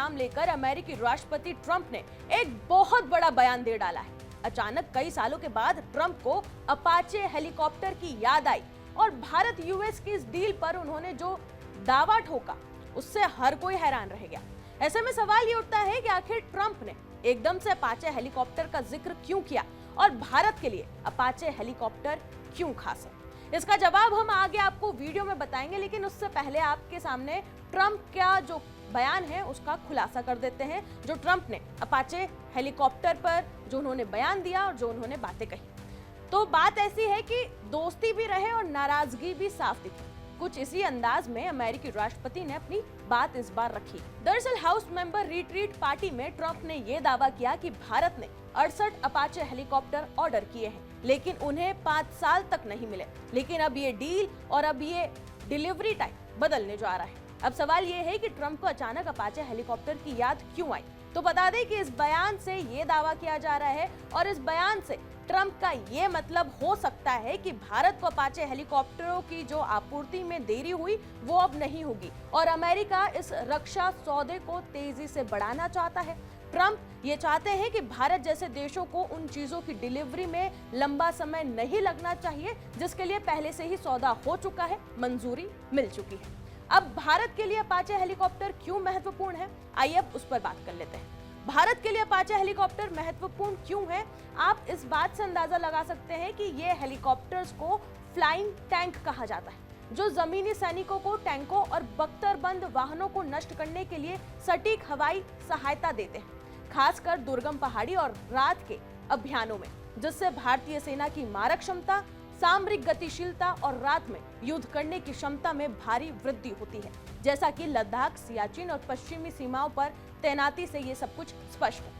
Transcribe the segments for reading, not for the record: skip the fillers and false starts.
नाम लेकर अमेरिकी राष्ट्रपति ट्रंप ने एक बहुत बड़ा बयान दे डाला है। अचानक कई सालों के बाद ट्रंप को अपाचे हेलीकॉप्टर की याद आई और भारत यूएस की इस डील पर उन्होंने जो दावा ठोका उससे हर कोई हैरान रह गया। ऐसे में सवाल ये उठता है कि आखिर ट्रंप ने एकदम से अपाचे हेलीकॉप्टर का जिक्र क्यों किया और भारत के लिए अपाचे हेलीकॉप्टर क्यों खास है। इसका जवाब हम आगे आपको वीडियो में बताएंगे, लेकिन उससे पहले आपके सामने ट्रंप का जो बयान है उसका खुलासा कर देते हैं। जो ट्रंप ने अपाचे हेलीकॉप्टर पर जो उन्होंने बयान दिया और जो उन्होंने बातें कही, तो बात ऐसी है कि दोस्ती भी रहे और नाराजगी भी साफ दिखी। कुछ इसी अंदाज में अमेरिकी राष्ट्रपति ने अपनी बात इस बार रखी। दरअसल हाउस मेंबर रिट्रीट पार्टी में ट्रंप ने यह दावा किया कि भारत ने 68 अपाचे हेलीकॉप्टर ऑर्डर किए हैं, लेकिन उन्हें 5 साल तक नहीं मिले। लेकिन अब ये डील और अब ये डिलीवरी टाइम बदलने जा रहा है। अब सवाल ये है कि ट्रंप को अचानक अपाचे हेलीकॉप्टर की याद क्यों आई। तो बता दें कि इस बयान से ये दावा किया जा रहा है और इस बयान से ट्रंप का ये मतलब हो सकता है कि भारत को अपाचे हेलीकॉप्टरों की जो आपूर्ति में देरी हुई वो अब नहीं होगी और अमेरिका इस रक्षा सौदे को तेजी से बढ़ाना चाहता है। ट्रंप ये चाहते हैं कि भारत जैसे देशों को उन चीजों की डिलीवरी में लंबा समय नहीं लगना चाहिए जिसके लिए पहले से ही सौदा हो चुका है, मंजूरी मिल चुकी है। अब भारत के लिए अपाचे हेलीकॉप्टर क्यों महत्वपूर्ण है, आइए अब उस पर बात कर लेते हैं। भारत के लिए अपाचे हेलीकॉप्टर महत्वपूर्ण क्यों है, आप इस बात से अंदाजा लगा सकते हैं कि ये हेलीकॉप्टर्स को फ्लाइंग टैंक कहा जाता है, जो जमीनी सैनिकों को टैंकों और बख्तरबंद वाहनों को नष्ट करने के लिए सटीक हवाई सहायता देते हैं, खासकर दुर्गम पहाड़ी और रात के अभियानों में, जिससे भारतीय सेना की मारक क्षमता, सामरिक गतिशीलता और रात में युद्ध करने की क्षमता में भारी वृद्धि होती है, जैसा कि लद्दाख, सियाचिन और पश्चिमी सीमाओं पर तैनाती से ये सब कुछ स्पष्ट है।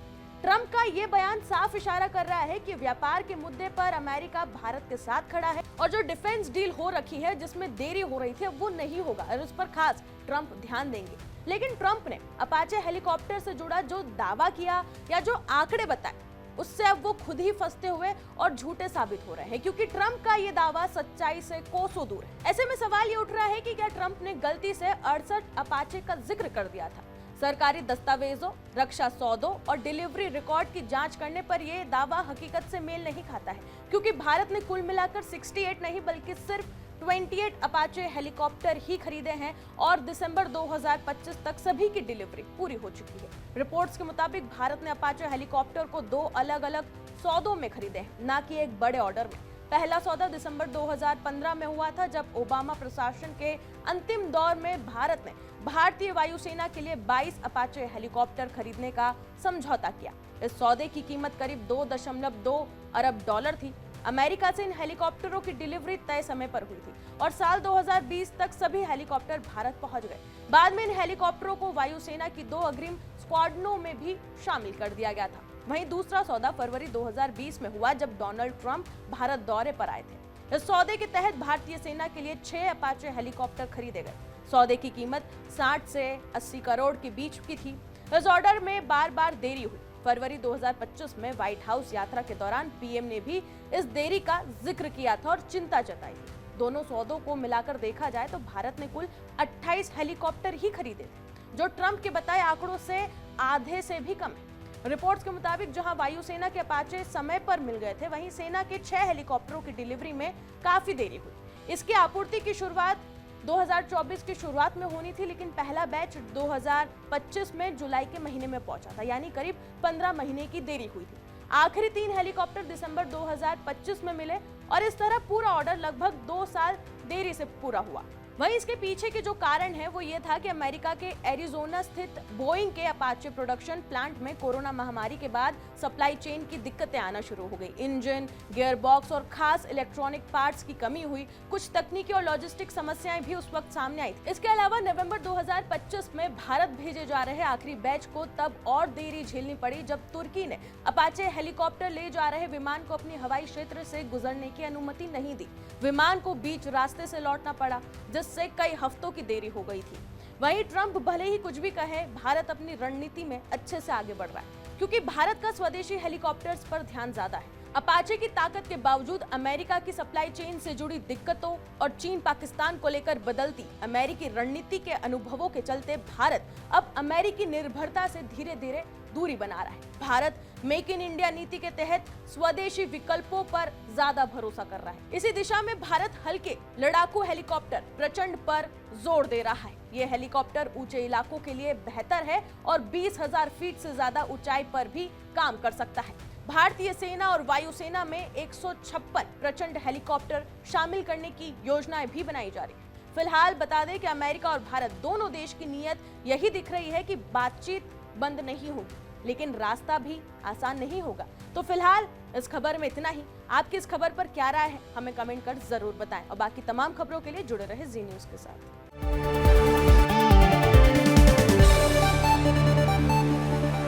ट्रंप का ये बयान साफ इशारा कर रहा है कि व्यापार के मुद्दे पर अमेरिका भारत के साथ खड़ा है और जो डिफेंस डील हो रखी है जिसमें देरी हो रही थी वो नहीं होगा और उस पर खास ट्रंप ध्यान देंगे। लेकिन ट्रंप ने अपाचे हेलीकॉप्टर से जुड़ा जो दावा किया या जो आंकड़े बताए उससे अब वो खुद ही फंसते हुए और झूठे साबित हो रहे हैं, क्योंकि ट्रंप का ये दावा सच्चाई से कोसों दूर है। ऐसे में सवाल ये उठ रहा है कि क्या ट्रंप ने गलती से 68 अपाचे का जिक्र कर दिया था। सरकारी दस्तावेजों, रक्षा सौदों और डिलीवरी रिकॉर्ड की जांच करने पर यह दावा हकीकत से मेल नहीं खाता है, क्योंकि भारत ने कुल मिलाकर 68 नहीं बल्कि सिर्फ 28 अपाचे हेलीकॉप्टर ही खरीदे हैं और दिसंबर 2025 तक सभी की डिलीवरी पूरी हो चुकी है। रिपोर्ट्स के मुताबिक भारत ने अपाचे हेलीकॉप्टर को 2 अलग-अलग सौदों में खरीदे हैं, न कि एक बड़े ऑर्डर में। पहला सौदा दिसंबर 2015 में हुआ था, जब ओबामा प्रशासन के अंतिम दौर में भारत ने भारतीय वायुसेना के लिए 22 अपाचे हेलीकॉप्टर खरीदने का समझौता किया। इस सौदे की कीमत करीब 2.2 अरब डॉलर थी। अमेरिका से इन हेलीकॉप्टरों की डिलीवरी तय समय पर हुई थी और साल 2020 तक सभी हेलीकॉप्टर भारत पहुंच गए। बाद में इन हेलीकॉप्टरों को वायुसेना की 2 अग्रिम स्क्वाड्रनों में भी शामिल कर दिया गया था। वहीं दूसरा सौदा फरवरी 2020 में हुआ, जब डोनाल्ड ट्रंप भारत दौरे पर आए थे। इस सौदे के तहत भारतीय सेना के लिए 6 अपाचे हेलीकॉप्टर खरीदे गए। सौदे की कीमत 60 से 80 करोड़ के बीच की थी। इस ऑर्डर में बार बार देरी हुई। फरवरी 2025 में व्हाइट हाउस यात्रा के दौरान पीएम ने भी इस देरी का जिक्र किया था और चिंता जताई थी। दोनों सौदों को मिलाकर देखा जाए तो भारत ने कुल 28 हेलीकॉप्टर ही खरीदे थे, जो ट्रंप के बताए आंकड़ों से आधे से भी कम है। रिपोर्ट्स के मुताबिक जहां वायुसेना के अपाचे समय पर मिल गए थे, वहीं सेना के 6 हेलीकॉप्टरों की डिलीवरी में काफी देरी हुई। इसकी आपूर्ति की शुरुआत 2024 की शुरुआत में होनी थी, लेकिन पहला बैच 2025 में जुलाई के महीने में पहुंचा था, यानी करीब 15 महीने की देरी हुई थी। आखिरी 3 हेलीकॉप्टर दिसंबर 2025 में मिले और इस तरह पूरा ऑर्डर लगभग 2 साल देरी से पूरा हुआ। वहीं इसके पीछे के जो कारण है वो ये था कि अमेरिका के एरिजोना स्थित बोइंग के अपाचे प्रोडक्शन प्लांट में कोरोना महामारी के बाद सप्लाई चेन की दिक्कतें आना शुरू हो गई। इंजन, गियरबॉक्स और खास इलेक्ट्रॉनिक पार्ट्स की कमी हुई। कुछ तकनीकी और लॉजिस्टिक समस्याएं भी उस वक्त सामने आई थी। इसके अलावा नवंबर 2025 में भारत भेजे जा रहे आखिरी बैच को तब और देरी झेलनी पड़ी, जब तुर्की ने अपाचे हेलीकॉप्टर ले जा रहे विमान को अपनी हवाई क्षेत्र से गुजरने की अनुमति नहीं दी। विमान को बीच रास्ते से लौटना पड़ा, जिससे कई हफ्तों की देरी हो गई थी। वहीं ट्रंप भले ही कुछ भी कहे, भारत अपनी रणनीति में अच्छे से आगे बढ़ रहा है, क्योंकि भारत का स्वदेशी हेलीकॉप्टर्स पर ध्यान ज्यादा है। अपाचे की ताकत के बावजूद अमेरिका की सप्लाई चेन से जुड़ी दिक्कतों और चीन पाकिस्तान को लेकर बदलती अमेरिकी रणनीति के अनुभवों के चलते भारत अब अमेरिकी निर्भरता से धीरे धीरे दूरी बना रहा है। भारत मेक इन इंडिया नीति के तहत स्वदेशी विकल्पों पर ज्यादा भरोसा कर रहा है। इसी दिशा में भारत हल्के लड़ाकू हेलीकॉप्टर प्रचंड पर जोर दे रहा है। ये हेलीकॉप्टर ऊंचे इलाकों के लिए बेहतर है और 20,000 फीट से ज्यादा ऊंचाई पर भी काम कर सकता है। भारतीय सेना और वायुसेना में 156 प्रचंड हेलीकॉप्टर शामिल करने की योजनाएं भी बनाई जा रही है। फिलहाल बता दें कि अमेरिका और भारत दोनों देश की नीयत यही दिख रही है कि बातचीत बंद नहीं होगी, लेकिन रास्ता भी आसान नहीं होगा। तो फिलहाल इस खबर में इतना ही। आपकी इस खबर पर क्या राय है, हमें कमेंट कर जरूर बताएं और बाकी तमाम खबरों के लिए जुड़े रहे जी न्यूज़ के साथ।